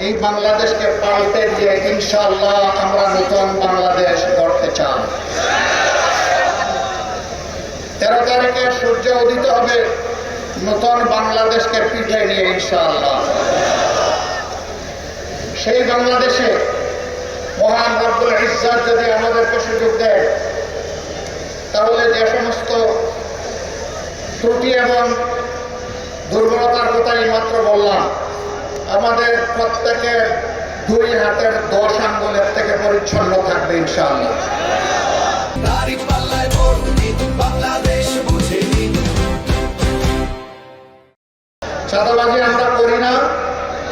এই বাংলাদেশকে পাল্টে দিয়ে ইনশাআল্লাহ আমরা নতুন বাংলাদেশ গড়তে চাই। 13 তারিখে সূর্য উদিত হবে নতুন বাংলাদেশকে পিঠে নিয়ে ইনশাআল্লাহ। সেই বাংলাদেশে মহান রব্বুল ইজ্জত যদি আমাদেরকে সুযোগ দেয়, তাহলে যে সমস্ত ত্রুটি এবং দুর্বলতার কথাই মাত্র বললাম, আমাদের প্রত্যেকের 2 হাতের 10 আঙ্গুলের থেকে পরিচ্ছন্ন থাকবে ইনশাআল্লাহ। চাঁদাবাজি আমরা করি না,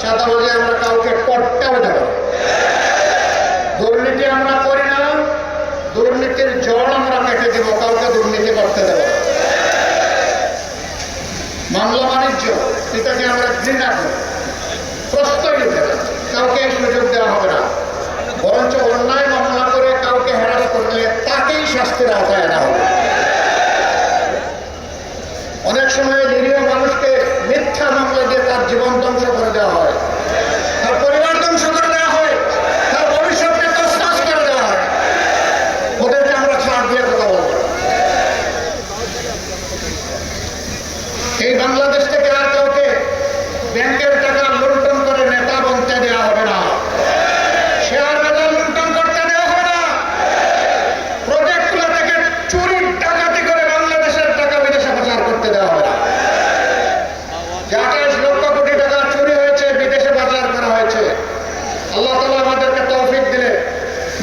চাঁদাবাজি আমরা কাউকে করতেও দেব না। দুর্নীতি আমরা করি না, দুর্নীতির জল আমরা কেটে দেব, কাউকে দুর্নীতি করতে দেব না। মামলা বাণিজ্য এটাকে আমরা ঘৃণা করি, প্রশ্রয় দিতে না, কাউকে সুযোগ দেওয়া হবে না। বরঞ্চ অন্যায় মামলা করে কাউকে হ্যারাস করলে তাকেই শাস্তির আওতায় আনা হবে। অনেক সময় নিরীহ মানুষকে মিথ্যা মামলা দিয়ে তার জীবন ধ্বংস করে দেওয়া হয়, তার পরিবার ধ্বংস করে দেওয়া হয়, তার ভবিষ্যৎকে তছনছ করে দেওয়া হয়। ওদেরকে আমরা ছাড় দিয়ে কথা বলবো। এই বাংলাদেশ থেকে আর কাউকে ব্যাংকের টাকা লুণ্ঠন করে নেতা বনতে দেওয়া হবে না, শেয়ার বাজার লুণ্ঠন করতে দেওয়া হবে না, প্রজেক্টগুলো থেকে চুরি ডাকাতি করে বাংলাদেশের টাকা বিদেশে পাচার করতে দেওয়া হবে না। 28 লক্ষ কোটি টাকা চুরি হয়েছে, বিদেশে পাচার করা হয়েছে। আল্লাহ তাআলা আমাদেরকে তৌফিক দিলে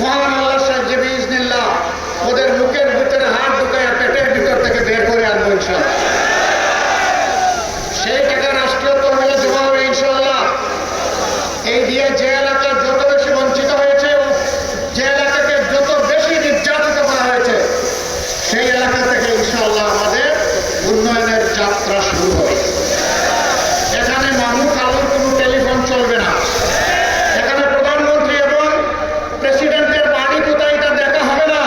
মহান আল্লাহর সাহায্যে বিইজনিল্লাহ ওদের মুখের ভিতরে হাত ঢুকায় পেটের ভিতর থেকে বের করে আনবো ইনশাআল্লাহ। সেই টাকা রাষ্ট্রীয় তহবিলে জমা হবে ইনশাআল্লাহ। এই দিয়ে যে এলাকা যত বেশি বঞ্চিত হয়েছে, যে এলাকাকে যত বেশি নির্যাতিত করা হয়েছে, সেই এলাকা থেকে ইনশাআল্লাহ আমাদের উন্নয়নের যাত্রা শুরু হবে। এখানে মামুক আলোর কোনো টেলিফোন চলবে না, এখানে প্রধানমন্ত্রী এবং প্রেসিডেন্টের বাড়ি কোথায় এটা দেখা হবে না।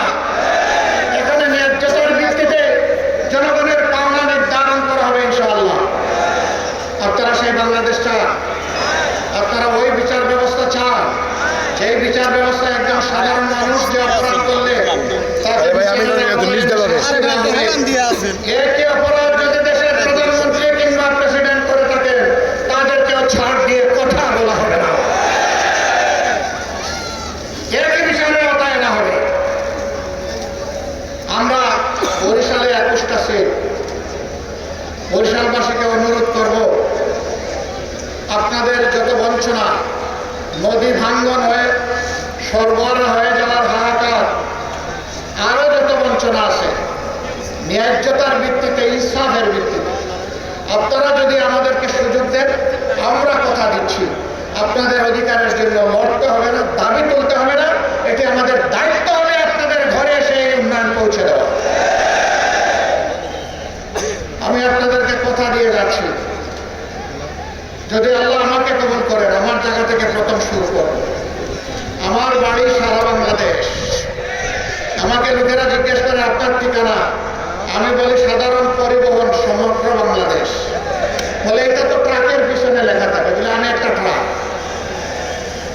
এখানে ন্যায্যতার ভিত্তিতে জনগণের পাওনা নির্ধারণ করা হবে ইনশাআল্লাহ। আপনারা সেই বাংলাদেশ চান, আপনারা ওই বিচার ব্যবস্থা চান, যেই বিচার ব্যবস্থা একজন সাধারণ মানুষ যে অপরাধ করলে একই অপরাধ যদি দেশের প্রধানমন্ত্রী কিংবা প্রেসিডেন্ট করে থাকেন, তাদেরকেও ছাড় দিয়ে কথা বলা হবে না, একই বিচারের আওতায় না হবে। আমরা বরিশালে 21টা সিট, বরিশালবাসীকে অনুরোধ করব, আপনাদের যত বঞ্চনা, নদী ভাঙ্গন হয়ে সরবরাহ হয়ে যাওয়ার হাহাকার, আরো যত বঞ্চনা আছে, ন্যায্যতার ভিত্তিতে, ইনসাফের ভিত্তিতে আপনারা যদি আমাদেরকে সুযোগ দেন, আমরা কথা দিচ্ছি আপনাদের অধিকারের জন্য লড়তে হবে না, দাবি তুলতে হবে না। এটি আমাদের দায়িত্ব হবে আপনাদের ঘরে এসে এই উন্নয়ন পৌঁছে দেওয়া। আমি আপনাদেরকে কথা দিয়ে যাচ্ছি, যদি আল্লাহ আমাকে কবুল করেন, আমার জায়গা থেকে প্রথম শুরু করব। আমার বাড়ি সারা বাংলাদেশ। আমাকে লোকেরা জিজ্ঞেস করে আপনার ঠিকানা, আমি বলি সাধারণ পরিবহন সমগ্র বাংলাদেশ। বলে এটা তো ট্রাকের পিছনে লেখা থাকে, বলে আমি একটা ট্রাক,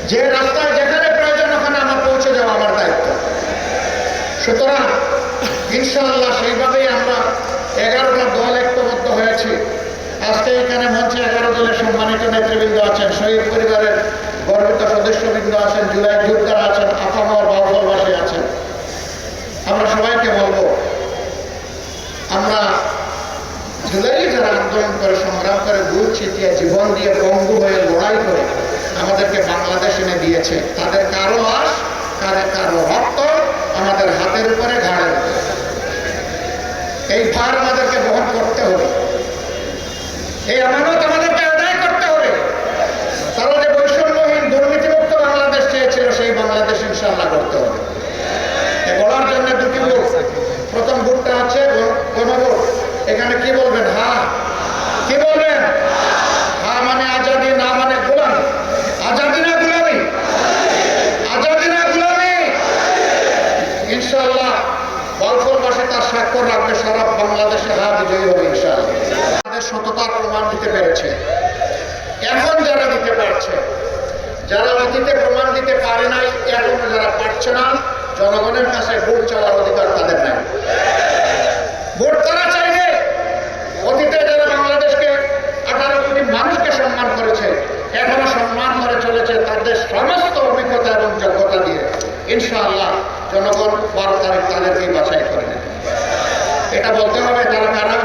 যে রাস্তায় যেখানে প্রয়োজন ওখানে আমার পৌঁছে যাওয়া আমার দায়িত্ব। সুতরাং ইনশাআল্লাহ সেইভাবেই আমরা 11টা দল ঐক্যবদ্ধ হয়েছি। আজকে এখানে মঞ্চে 11 দলের সম্মানিত নেতৃবৃন্দ আছেন, শহীদ পরিবারের গর্বিত সদস্যবৃন্দ আছেন, জুলাই যোদ্ধারা আছেন, আপামর বাউফলবাসী আছেন। আমরা সবাইকে বলবো, আমরা জুলাই যারা আন্দোলন করে, সংগ্রাম করে, বুক ছিটিয়ে, জীবন দিয়ে, পঙ্গু হয়ে লড়াই করে আমাদেরকে বাংলাদেশ এনে দিয়েছে, তাদের কারো লাশ, কারো রক্ত আমাদের হাতের উপরে, ঘাড়ের উপরে। এই ভার আমাদেরকে বহন করতে হবে, এই আমানত আমাদেরকে আদায় করতে হবে। তারা যে বৈষম্যহীন দুর্নীতিমুক্ত বাংলাদেশ চেয়েছিল, সেই বাংলাদেশ ইনশাআল্লাহ করতে হবে। গড়ার জন্য 2টি ভোট। প্রথম ভোটটা হচ্ছে গণভোট। এখানে কি বলবেন? হ্যাঁ। কি বলবেন? হ্যাঁ মানে আজাদি, না মানে গোলামি। আজাদি না গোলামি? আজাদি না গোলামি? ইনশাআল্লাহ বাউফলবাসী তার স্বাক্ষর রাখবে, সারা বাংলাদেশে হ্যাঁ বিজয়ী হবে ইনশাআল্লাহ। তাদের সততার প্রমাণ দিতে পেরেছে। এখন যারা দিতে পারছে, নাই, এখনো যারা পারছে না, জনগণের কাছে ভোট চাওয়ার অধিকার তাদের নাই। ভোট তারা চাইবে। অতীতে যারা বাংলাদেশকে 18 কোটি মানুষকে সম্মান করেছে, এখনো সম্মান করে চলেছে তাদের সমস্ত অভিজ্ঞতা এবং যোগ্যতা দিয়ে। ইনশাআল্লাহ জনগণ 12 তারিখ তাদেরকেই বাছাই করে নেবে। এটা বলতে হবে তারা কারা।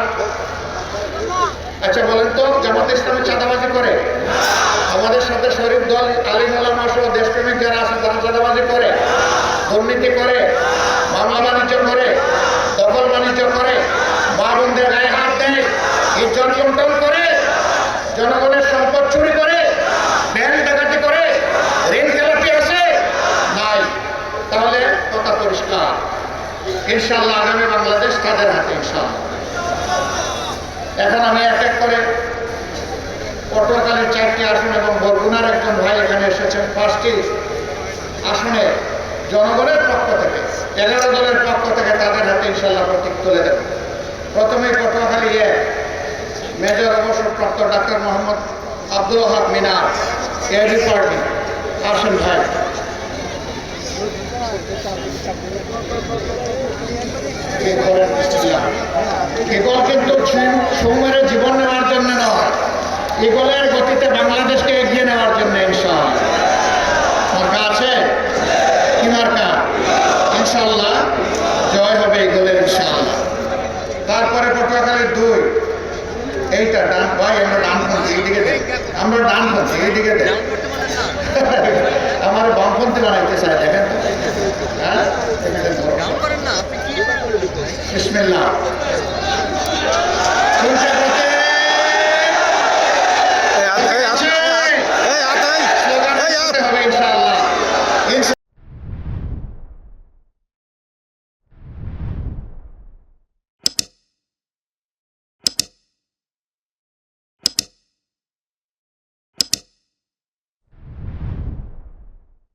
আচ্ছা বলেন তো, জামাত ইসলামী চাঁদাবাজি করে? আমাদের সাথে শরীফ দল, আলিম ওলামা সহ দেশপ্রেমিক যারা আছে তারা চাঁদাবাজি করে, দুর্নীতি করে, মামলা বাণিজ্য করে, দখল বাণিজ্য করে, মা বোনদের গায়ে হাত দেয়, ইজ্জত লুণ্ঠন করে, জনগণের সম্পদ চুরি করে, ব্যাংক ডাকাতি করে, ঋণ খেলাপি আছে? নাই। তাহলে কথা পরিষ্কার, ইনশাআল্লাহ আগামী বাংলাদেশ তাদের হাতে ইনশাআল্লাহ। এখন আমি এক এক করে পটুয়াখালীর 4টি আসন এবং বরগুনার একজন ভাই এখানে এসেছেন 5টি আসনে জনগণের পক্ষ থেকে 11 দলের পক্ষ থেকে তাদের হাতে ইনশাআল্লাহ প্রতীক তুলে দেব। প্রথমে পটুয়াখালী মেজর অবসরপ্রাপ্ত ডাক্তার মোহাম্মদ আব্দুল ওয়াহাব মিনার, এবি পার্টি। আসেন ভাই। ইগল কিন্তু সৌমের জীবন নেওয়ার জন্য নয়, ইগলের গতিতে বাংলাদেশকে এগিয়ে নেওয়ার জন্য। ইনশাআল্লাহ মার্কা আছে কি মার্কা? ইনশাআল্লাহ জয় হবে ইগলের ইনশাআল্লাহ। তারপরে পটুয়াখালীর 2, এইটা ডান ভাই, আমরা ডানপন্থী, এইদিকে দেন। আমরা ডানপন্থী, এইদিকে দেন। আমার বামপন্থী বানাইতে চাই, দেখেন। হ্যাঁ বিসমিল্লাহ।